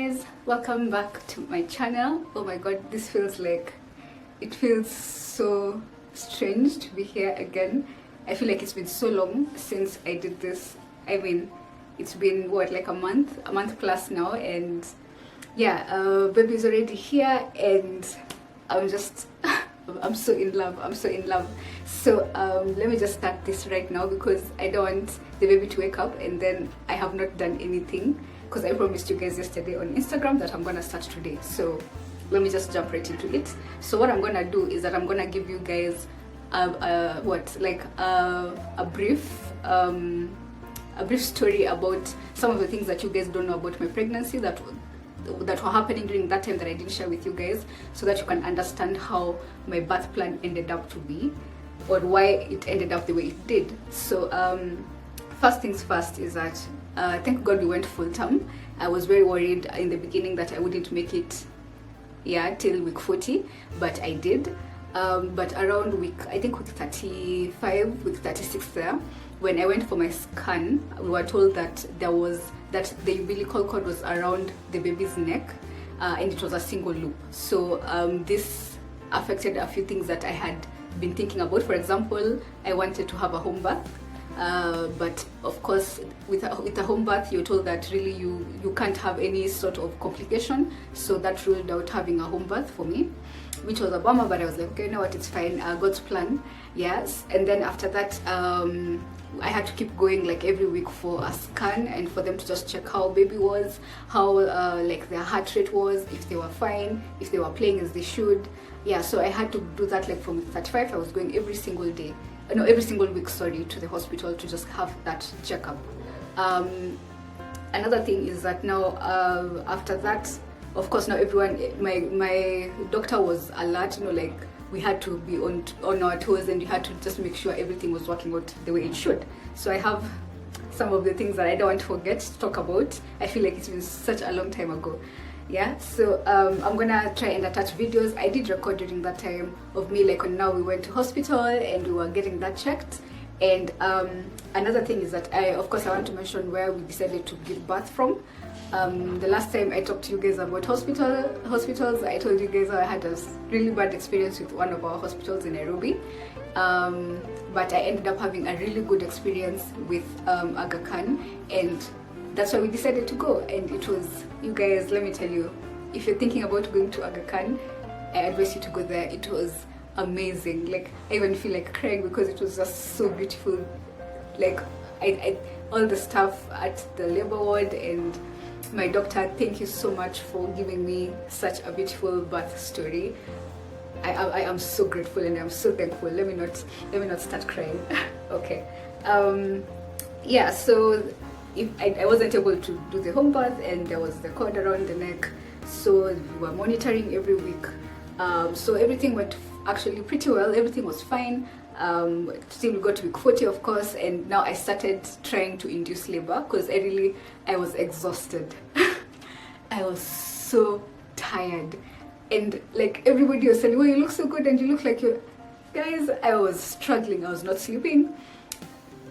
guys, welcome back to my channel. Oh my god, this feels like, it feels so strange to be here again. I feel like it's been so long since I did this. I mean, it's been what, like a month plus now, and yeah, baby's already here and I'm just I'm so in love. So let me just start this right now because I don't want the baby to wake up and then I have not done anything, because I promised you guys yesterday on Instagram that I'm gonna start today. So let me just jump right into it. So what I'm gonna do is that I'm gonna give you guys a brief story about some of the things that you guys don't know about my pregnancy that were happening during that time that I didn't share with you guys, so that you can understand how my birth plan ended up to be, or why it ended up the way it did. So first things first is that thank God we went full term. I was very worried in the beginning that I wouldn't make it till week 40, but I did. But around week 35, week 36 there, when I went for my scan, we were told that the umbilical cord was around the baby's neck, and it was a single loop. So this affected a few things that I had been thinking about. For example, I wanted to have a home birth, but of course with a home birth you're told that really you can't have any sort of complication, so that ruled out having a home birth for me, which was a bummer, but I was like, okay, you know what, it's fine, God's plan. Yes. And then after that I had to keep going like every week for a scan and for them to just check how baby was, how like their heart rate was, if they were fine, if they were playing as they should. Yeah, so I had to do that like from 35. I was going every single week, to the hospital to just have that checkup. Another thing is that now after that, of course, now everyone, my doctor was alert, like we had to be on our toes and you had to just make sure everything was working out the way it should. So I have some of the things that I don't want to forget to talk about. I feel like it's been such a long time ago. Yeah, so I'm gonna try and attach videos I did record during that time of me, like on now we went to hospital and we were getting that checked. And another thing is that I want to mention where we decided to give birth from. The last time I talked to you guys about hospitals, I told you guys I had a really bad experience with one of our hospitals in Nairobi, but I ended up having a really good experience with Aga Khan, and that's why we decided to go. And it was, you guys, let me tell you, if you're thinking about going to Aga Khan, I advise you to go there. It was amazing. Like, I even feel like crying because it was just so beautiful. Like, I all the staff at the labor ward and my doctor, thank you so much for giving me such a beautiful birth story. I am so grateful and I'm so thankful. Let me not start crying. Okay. Yeah, so if I wasn't able to do the home birth and there was the cord around the neck, so we were monitoring every week. So everything went actually pretty well. Everything was fine. Still we got to week 40, of course, and now I started trying to induce labor because I was exhausted. I was so tired, and like everybody was saying, well, you look so good and you look like you're... Guys, I was struggling. I was not sleeping.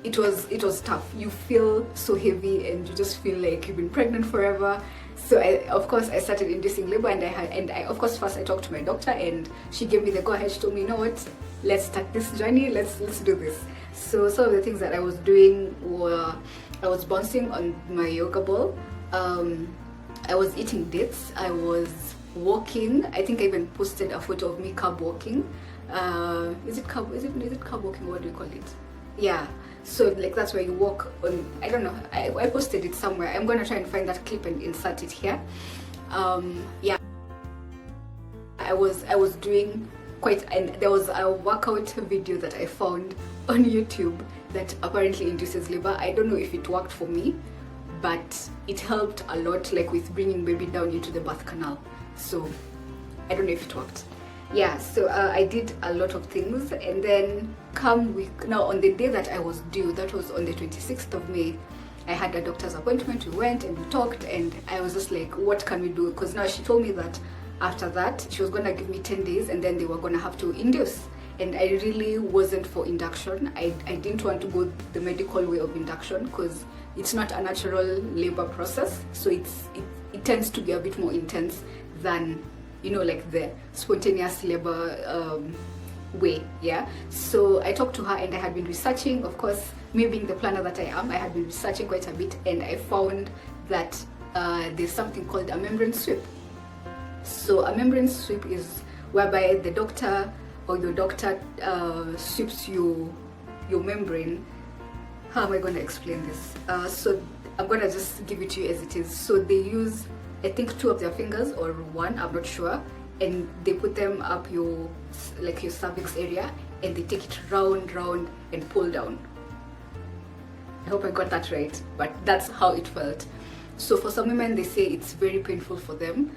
It was tough. You feel so heavy and you just feel like you've been pregnant forever. So I started inducing labor, and I of course first I talked to my doctor and she gave me the go ahead. She told me, you know what, let's start this journey, let's do this. So some of the things that I was doing were, I was bouncing on my yoga ball, I was eating dates, I was walking. I think I even posted a photo of me carb walking. Is it carb walking? What do you call it? Yeah. So like that's where you walk on, I don't know, I posted it somewhere. I'm gonna try and find that clip and insert it here. Yeah, I was doing quite, and there was a workout video that I found on YouTube that apparently induces labor. I don't know if it worked for me, but it helped a lot, like with bringing baby down into the birth canal. So I don't know if it worked. Yeah, so I did a lot of things, and then now on the day that I was due, that was on the 26th of May, I had a doctor's appointment. We went and we talked, and I was just like, what can we do? Because now she told me that after that she was going to give me 10 days and then they were going to have to induce, and I really wasn't for induction. I didn't want to go the medical way of induction because it's not a natural labor process, so it it tends to be a bit more intense than, you know, like the spontaneous labor way. Yeah, so I talked to her and I had been researching. Of course, me being the planner that I am, I had been researching quite a bit, and I found that there's something called a membrane sweep. So a membrane sweep is whereby the doctor or your doctor sweeps your membrane. How am I going to explain this? So I'm going to just give it to you as it is. So they use, I think, 2 of their fingers or 1, I'm not sure, and they put them up your cervix area, and they take it round and pull down. I hope I got that right, but that's how it felt. So for some women, they say it's very painful for them.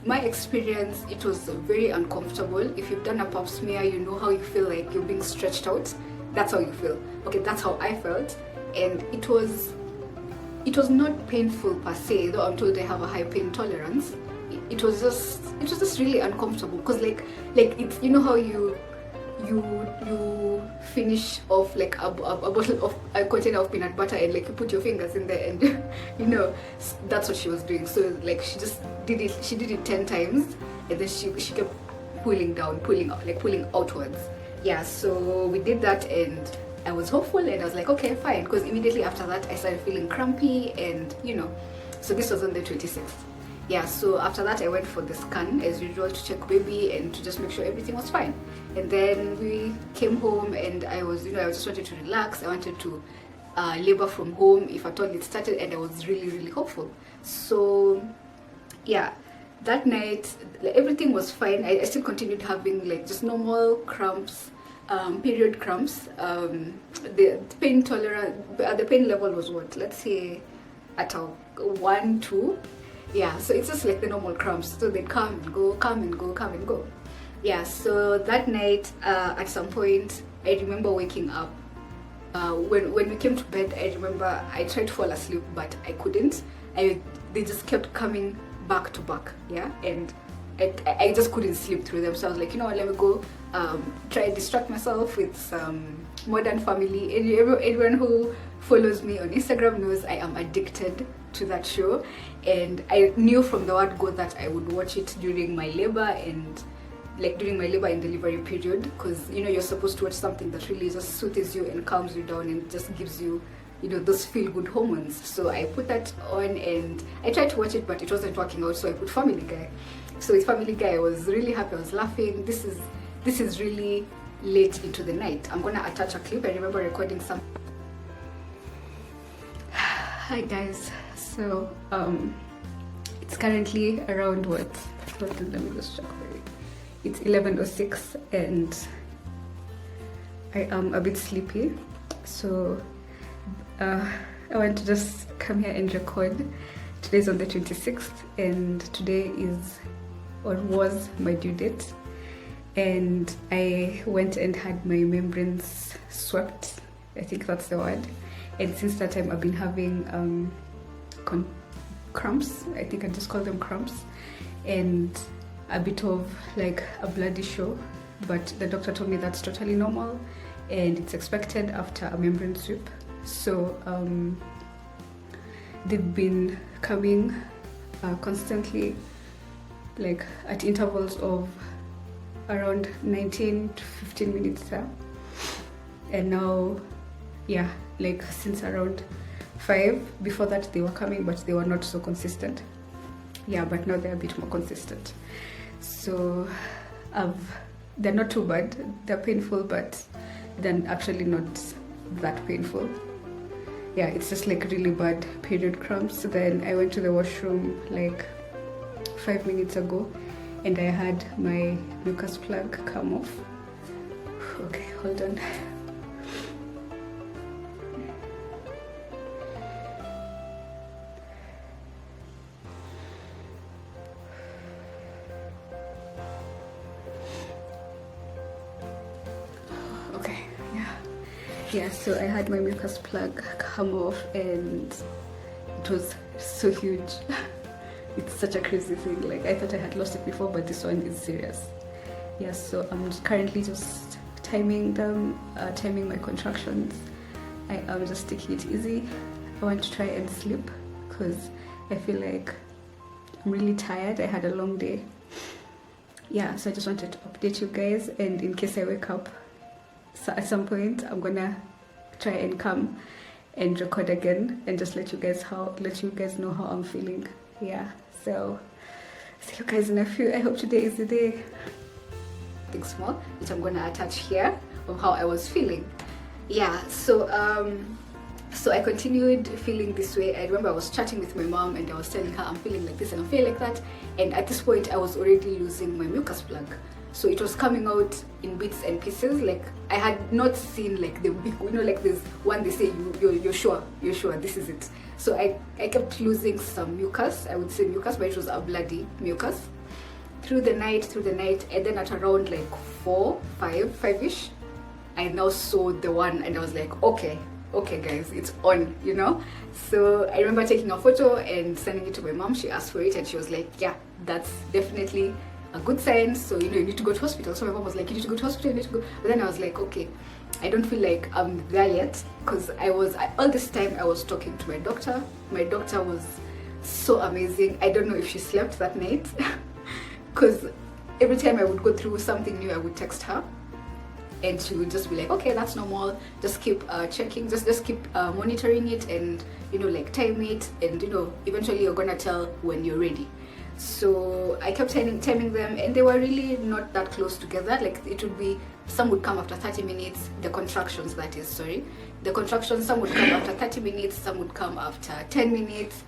My experience, it was very uncomfortable. If you've done a pap smear, you know how you feel like you're being stretched out. That's how you feel. Okay, that's how I felt, and it was not painful per se, though I'm told I have a high pain tolerance. It was just really uncomfortable, because like it's, you know how you finish off like a bottle of a container of peanut butter, and like you put your fingers in there, and you know, that's what she was doing. So like she did it 10 times, and then she kept pulling outwards. Yeah, so we did that, and I was hopeful, and I was like, okay, fine, because immediately after that I started feeling crampy, and you know, so this was on the 26th. Yeah, so after that I went for the scan as usual to check baby and to just make sure everything was fine. And then we came home, and I just wanted to relax. I wanted to labor from home if at all it started, and I was really hopeful. So yeah, that night everything was fine. I still continued having like just normal cramps, period cramps. The pain tolerance, the pain level was what, let's say at a 1, 2. Yeah, so it's just like the normal cramps, so they come and go. Yeah, so that night at some point I remember waking up. When we came to bed, I remember I tried to fall asleep, but I couldn't. They just kept coming back to back. Yeah, and I just couldn't sleep through them. So I was like, you know what, let me go try and distract myself with some Modern Family. And everyone who follows me on Instagram knows I am addicted to that show, and I knew from the word go that I would watch it during my labor and delivery period, because you know, you're supposed to watch something that really just soothes you and calms you down and just gives you, you know, those feel good hormones. So I put that on and I tried to watch it, but it wasn't working out, so I put Family Guy. So with Family Guy I was really happy, I was laughing. This is really late into the night. I'm gonna attach a clip. I remember recording some. Hi guys, so it's currently around what, let me just check for you. It's 11:06 and I am a bit sleepy, so I want to just come here and record. Today's on the 26th, and today is or was my due date, and I went and had my membranes swept, I think that's the word. And since that time I've been having cramps, I think I just call them cramps, and a bit of like a bloody show, but the doctor told me that's totally normal and it's expected after a membrane sweep. So they've been coming constantly, like at intervals of around 19 to 15 minutes there, and now yeah, like since around 5. Before that they were coming, but they were not so consistent. Yeah, but now they're a bit more consistent. So they're not too bad. They're painful, but they're actually not that painful. Yeah, it's just like really bad period cramps. Then I went to the washroom like 5 minutes ago, and I had my mucus plug come off. Okay, hold on. Yeah, so I had my mucus plug come off, and it was so huge. It's such a crazy thing. Like, I thought I had lost it before, but this one is serious. Yeah, so I'm currently just timing them, timing my contractions. I am just taking it easy. I want to try and sleep, because I feel like I'm really tired. I had a long day. Yeah, so I just wanted to update you guys, and in case I wake up at some point, I'm gonna try and come and record again and just let you guys know how I'm feeling. Yeah, so see you guys in a few. I hope today is the day. Something small which I'm gonna attach here of how I was feeling. Yeah, so I continued feeling this way. I remember I was chatting with my mom and I was telling her I'm feeling like this and I'm feeling like that, and at this point I was already losing my mucus plug. So it was coming out in bits and pieces. Like I had not seen like the big, like this one they say you're sure this is it. So I kept losing some mucus. I would say mucus, but it was a bloody mucus through the night, and then at around like 5-ish, I now saw the one and I was like, okay guys, it's on, So I remember taking a photo and sending it to my mom. She asked for it and she was like, yeah, that's definitely a good sign, so you need to go to hospital. So my mom was like, you need to go to hospital, you need to go. But then I was like, okay, I don't feel like I'm there yet, because all this time I was talking to my doctor. My doctor was so amazing. I don't know if she slept that night because every time I would go through something new, I would text her and she would just be like, okay, that's normal, just keep checking, just keep monitoring it, and like time it, and eventually you're gonna tell when you're ready. So I kept timing them, and they were really not that close together. Like it would be, some would come after 30 minutes, the contractions, some would come after 30 minutes, some would come after 10 minutes.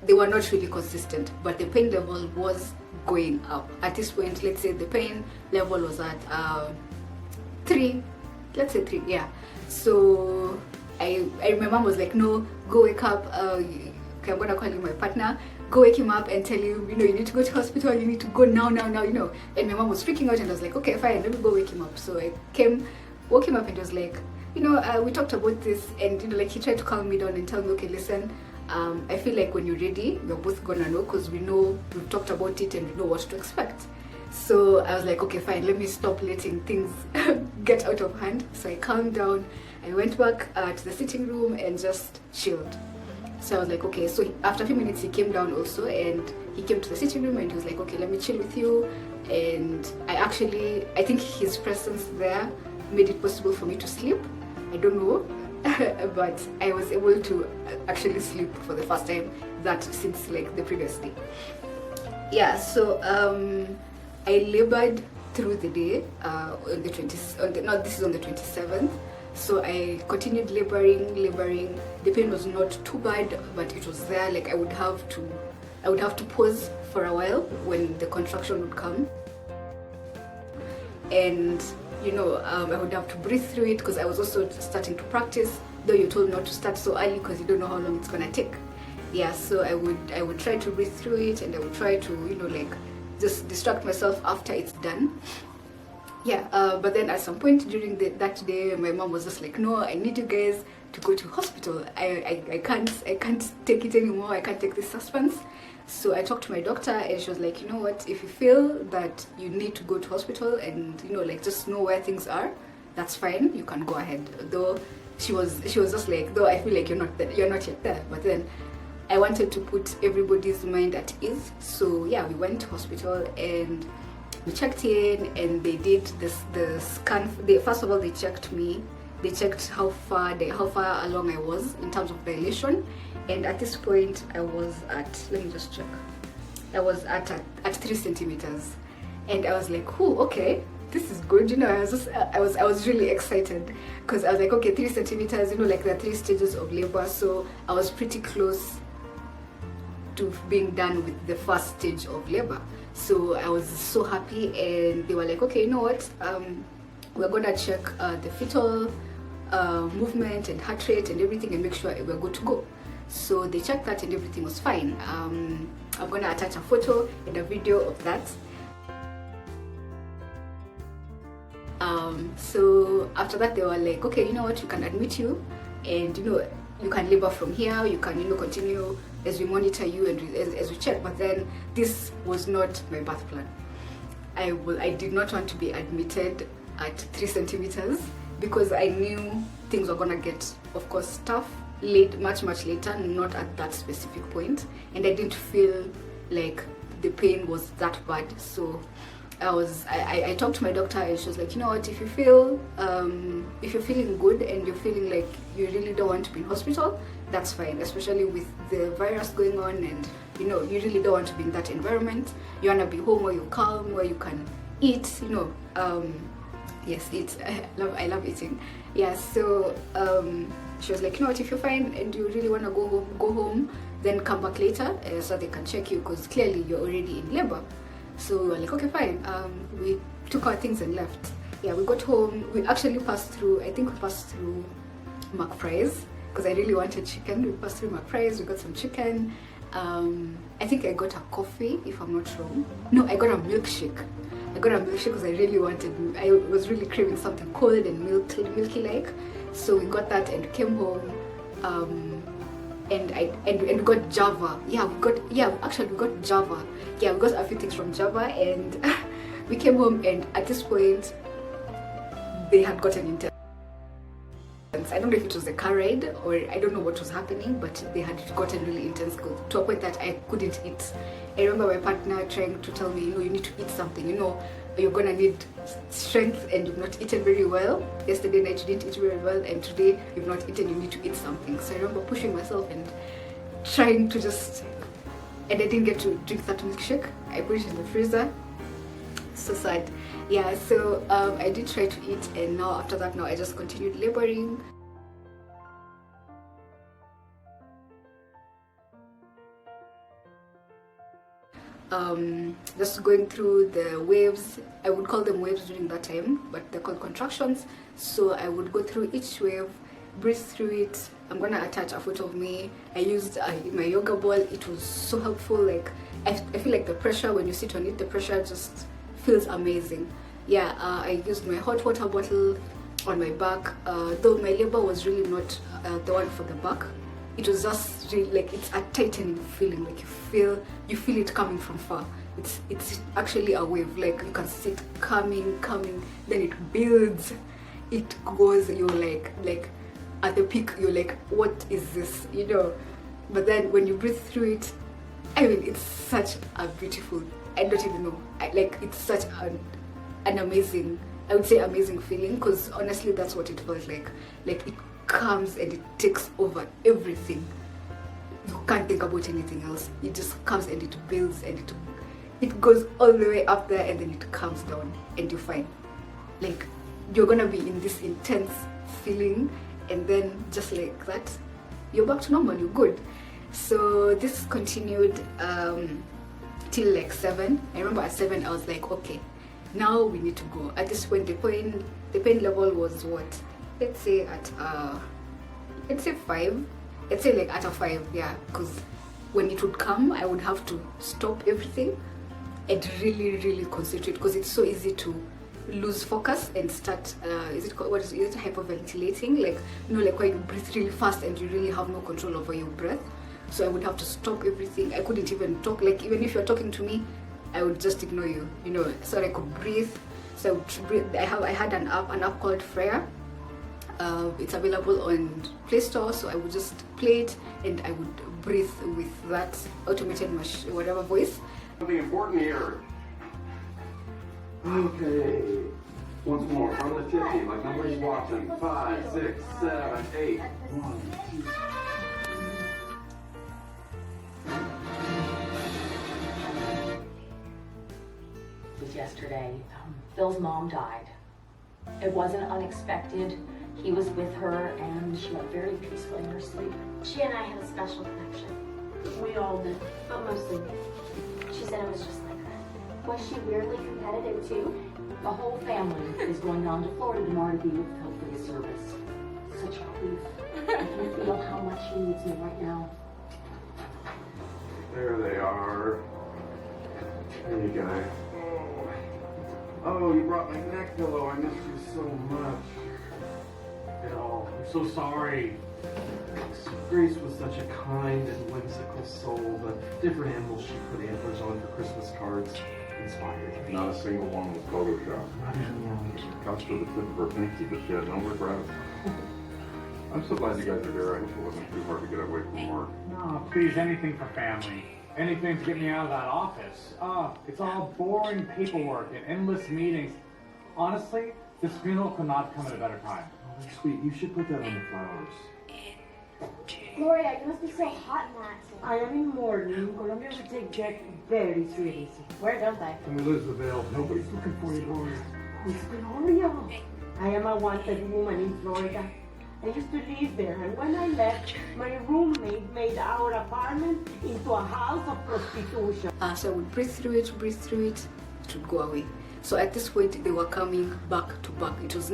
They were not really consistent, but the pain level was going up. At this point, let's say the pain level was at 3, let's say 3, yeah. So my mom was like, no, go wake up, okay, I'm gonna call you my partner, go wake him up and tell him, you need to go to hospital, you need to go now. And my mom was freaking out and I was like, okay, fine, let me go wake him up. So I woke him up and was like, we talked about this, and like he tried to calm me down and tell me, okay, listen, I feel like when you're ready, we're both gonna know, because we've talked about it and we know what to expect. So I was like, okay, fine, let me stop letting things get out of hand. So I calmed down, I went back to the sitting room and just chilled. So I was like, okay. So after a few minutes he came down also, and he came to the sitting room and he was like, okay, let me chill with you. And I think his presence there made it possible for me to sleep. I don't know, but I was able to actually sleep for the first time since like the previous day. Yeah, so I labored through the day on the 20th, this is on the 27th. So I continued laboring. The pain was not too bad, but it was there. Like I would have to pause for a while when the contraction would come, and I would have to breathe through it, because I was also starting to practice, though you're told not to start so early because you don't know how long it's gonna take. Yeah, so I would try to breathe through it, and I would try to like just distract myself after it's done. Yeah, but then at some point during that day, my mom was just like, no, I need you guys to go to hospital. I can't take it anymore. I can't take this suspense. So I talked to my doctor and she was like, you know what, if you feel that you need to go to hospital and like just know where things are, that's fine, you can go ahead. Though she was just like, though I feel like you're not yet there, but then I wanted to put everybody's mind at ease. So yeah, we went to hospital and we checked in, and they did the scan. First of all, they checked me. They checked how far along I was in terms of dilation, and at this point I was at, let me just check, I was at 3 centimeters, and I was like, oh, okay, this is good. I was really excited, because I was like, okay, 3 centimeters, like there are 3 stages of labor, so I was pretty close to being done with the first stage of labor. So I was so happy, and they were like, okay, you know what, we're gonna check the fetal movement and heart rate and everything and make sure we're good to go. So they checked that and everything was fine. I'm gonna attach a photo and a video of that. So after that they were like, okay, you know what, we can admit you, and you can labor from here, you can continue as we monitor you and as we check. But then this was not my birth plan. I did not want to be admitted at 3 centimeters, because I knew things were gonna get, of course, tough much later, not at that specific point, and I didn't feel like the pain was that bad. So I talked to my doctor, and she was like, you know what, if you're feeling good and you're feeling like you really don't want to be in hospital, that's fine, especially with the virus going on, and you really don't want to be in that environment. You want to be home where you're calm, where you can eat, yes, eat. I love eating. Yeah, so she was like, you know what, if you're fine and you really want to go home, then come back later so they can check you, because clearly you're already in labor. So we were like, okay, fine. We took our things and left. Yeah, we got home. We actually passed through, I think we passed through McFry's, because I really wanted chicken. We passed through McFry's, we got some chicken. I think I got a coffee, if I'm not wrong. No, I got a milkshake. Because I was really craving something cold and milky like. So we got that and came home. And we got Java. We got Java. Yeah, we got a few things from Java, and we came home, and at this point they had gotten intense. I don't know if it was a car ride or I don't know what was happening, but they had gotten really intense to a point that I couldn't eat. I remember my partner trying to tell me, you need to eat something, you're gonna need strength and you've not eaten very well. Yesterday night you didn't eat very well, and today you've not eaten, you need to eat something. So I remember pushing myself and trying to and I didn't get to drink that milkshake. I put it in the freezer. So sad. Yeah, so I did try to eat, and now after that, I just continued laboring. Just going through the waves. I would call them waves during that time, but they're called contractions. So I would go through each wave, breathe through it. I'm gonna attach a photo of me. I used my yoga ball. It was so helpful. Like I feel like the pressure, when you sit on it, the pressure just feels amazing. Yeah, I used my hot water bottle on my back. Though my labor was really not the one for the back. It was just really like, it's a tightening feeling. Like you feel it coming from far. It's actually a wave. Like you can see it coming, then it builds. It goes. You're like at the peak. You're like, what is this? But then when you breathe through it, I mean, it's such a beautiful. I don't even know. It's such an amazing, I would say amazing feeling, because honestly that's what it felt like. Like it comes and it takes over everything. You can't think about anything else. It just comes and it builds, and it goes all the way up there, and then it comes down, and you're fine. Like you're gonna be in this intense feeling, and then just like that, you're back to normal, you're good. So this continued till like 7. I remember at 7 I was like, okay, now we need to go. At this point the pain level was what? Let's say at 5. Let's say like at a 5, yeah, because when it would come I would have to stop everything and really concentrate, because it's so easy to lose focus and start is it hyperventilating, like like when you breathe really fast and you really have no control over your breath. So I would have to stop everything. I couldn't even talk. Like even if you're talking to me, I would just ignore you, so I could breathe. So I would breathe. I had an app called Freya. It's available on Play Store, so I would just play it and I would breathe with that automated whatever voice. Something important here. Okay. Once more, from the 50, like nobody's watching. 5, 6, 7, 8. 1, 2. Yesterday, Phil's mom died. It wasn't unexpected. He was with her and she went very peacefully in her sleep. She and I had a special connection. We all did. But mostly, she said it was just like that. Was she weirdly competitive too? The whole family is going down to Florida tomorrow to be with Phil for his service. Such relief. I can feel how much he needs me right now. There they are. There you go. Oh, you brought my neck pillow. I missed you so much. I'm so sorry. Grace was such a kind and whimsical soul. The different animals she put antlers on for Christmas cards inspired me. Not a single one was photoshopped. Not even one. Cuts to the tip of her pinky, but she had no regrets. I'm so glad you guys are here. I hope it wasn't too hard to get away from work. No, please, anything for family. Anything to get me out of that office. It's all boring paperwork and endless meetings. Honestly, this funeral could not come at a better time. Oh, that's sweet. You should put that on the flowers. Gloria, you must be so hot in that. I am in mourning. Colombia will take death very seriously. Where don't they? When we lose the veil, nobody's looking for you, Gloria. Who's Gloria? I am a wanted woman in Florida. I used to live there, and when I left, my roommate made our apartment into a house of prostitution. So I would breathe through it, it would go away. So at this point, they were coming back to back. It was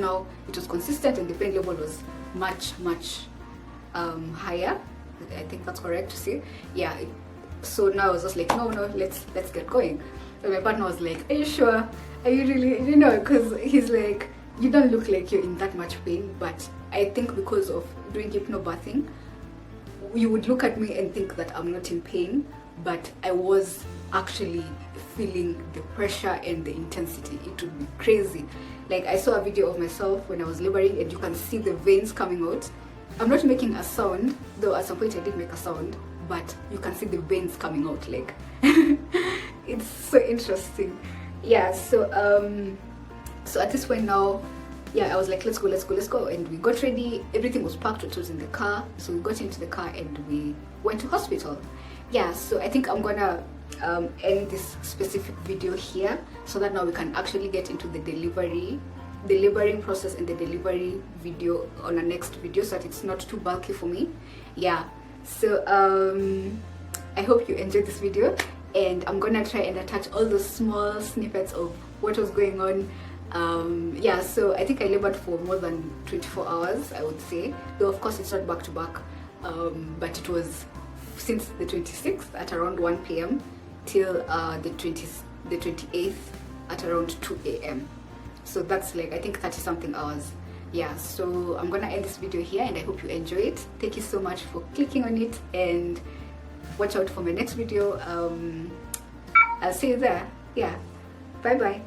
consistent, and the pain level was much higher. I think that's correct to say. Yeah. So now I was just like, no, let's get going. So my partner was like, are you sure? Are you really, because he's like, you don't look like you're in that much pain. But I think because of doing hypnobirthing, you would look at me and think that I'm not in pain, but I was actually feeling the pressure and the intensity. It would be crazy. Like, I saw a video of myself when I was laboring, and you can see the veins coming out. I'm not making a sound, though at some point I did make a sound, but you can see the veins coming out. Like, it's so interesting. Yeah. So at this point now, yeah, I was like, let's go, and we got ready. Everything was packed. It was in the car, so we got into the car and we went to hospital. Yeah. So I think I'm gonna end this specific video here, so that now we can actually get into the delivering process and the delivery video on a next video, so that it's not too bulky for me. Yeah. So I hope you enjoyed this video, and I'm gonna try and attach all those small snippets of what was going on. Yeah, so I think I labored for more than 24 hours, I would say, though of course it's not back to back, but it was since the 26th at around 1 p.m. till the 28th at around 2 a.m. So that's like, I think 30 something hours. Yeah, so I'm gonna end this video here, and I hope you enjoy it. Thank you so much for clicking on it, and watch out for my next video. I'll see you there. Yeah, bye bye.